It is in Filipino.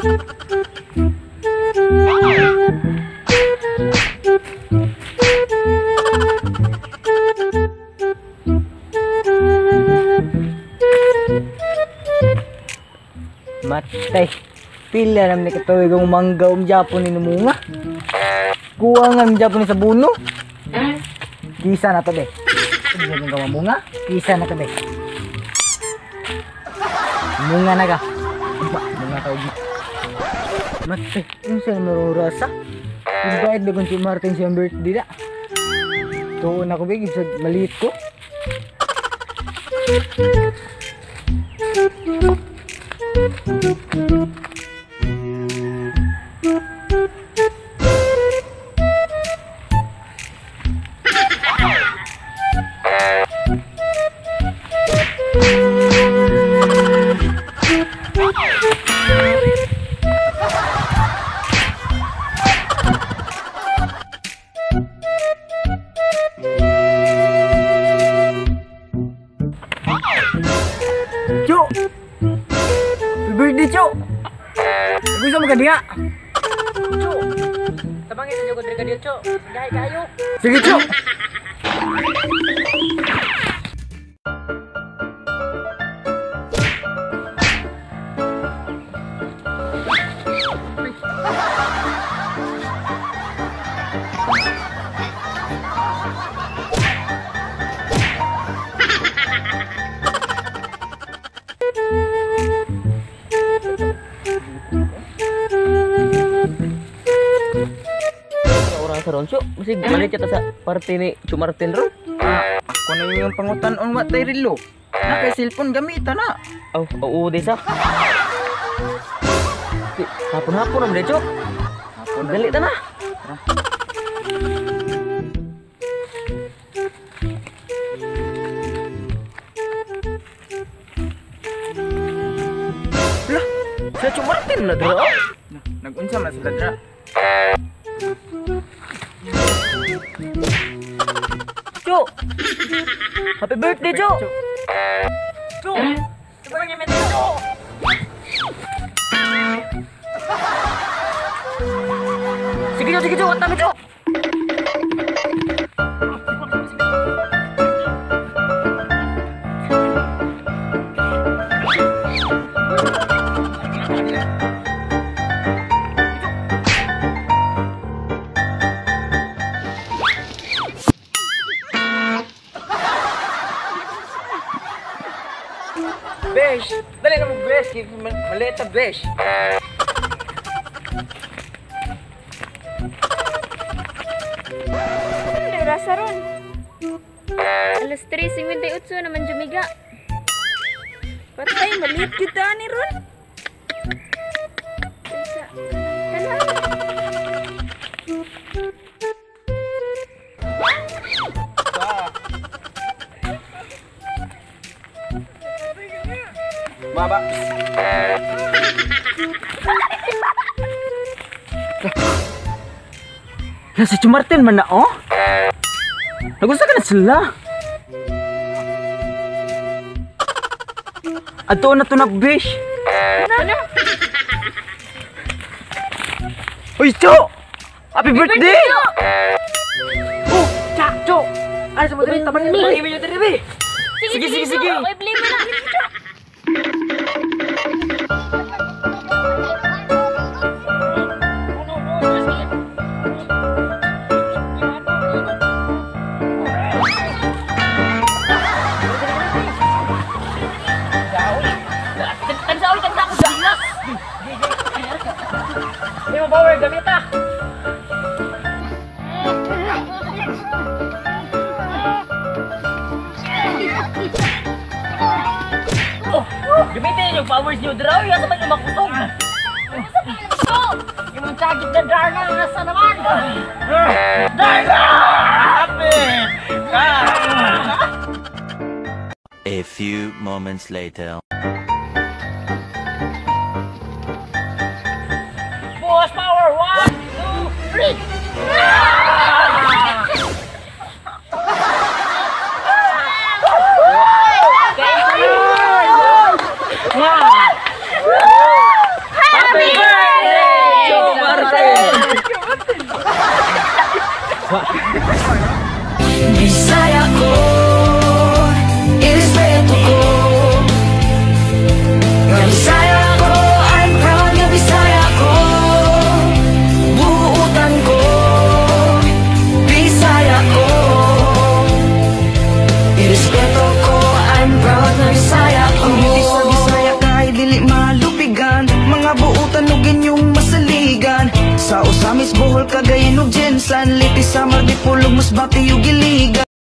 Matay. Pila naman ni katuwig ang mangga Japon ni numunga. Kuha nga Japon ni sa buno. Kisa na to be. Hindi nga mamunga. Kisa na to be. Munga na ka. Munga ka ugi. Matay. Yung sa'yo marurasa. Yung bayad na kung si Martin siyang birthday na. Tuon ako be. Sa maliit ko. Cuk, birthday Cuk. Bisa makan dia. Cuk, tabangin saja ko dari dia Cuk. Gahit kayo. Sige Cuk. Orang seron Cuk, mesti balik kita sa party ni Cuk Martin ron. Ako na yung pangutan-on wa tayo rilo. Na kay cellphone gamitan na. Oh, oo desa. Hapon-hapon naman Cuk. Hapon Dali ta na. Lah, Sa Cuk Martin na dra. nag-unsa man sila dra. Cuk. Happy birthday Cuk. Cuk. Tabangin mo Cuk. Sige Cuk, antami Cuk. Besh, dali na mo besh, maleta besh. Ano rasa ron? Alas 3:58 naman jumiga. Patay, maliit kita ni ron. Baba. Ya si Cuk Martin man na oh. Nagusta ka na sila. Ato na to na bish. Ano? Uy Cuk! Happy birthday! Oh, Cuk. Ay sa mo diri tabangin mo imi diri be. Sige. Okay, beli mo na. Ini mau bawa gamita. Oh, gamitin yung powers niyo draw, ya sama yung makutog. Yung sakit na Darna nasa naman. Darna! A few moments later. Boss power, 1, 2, 3. Happy birthday! Bisaya ang biti sa Bisaya kay dili malupigan, mga buutan ug inyong masaligan. Sa Osamis, Bohol, Cagayan ug Jensan, Liti, Samar, Dipolog, Masbate ug Iligan.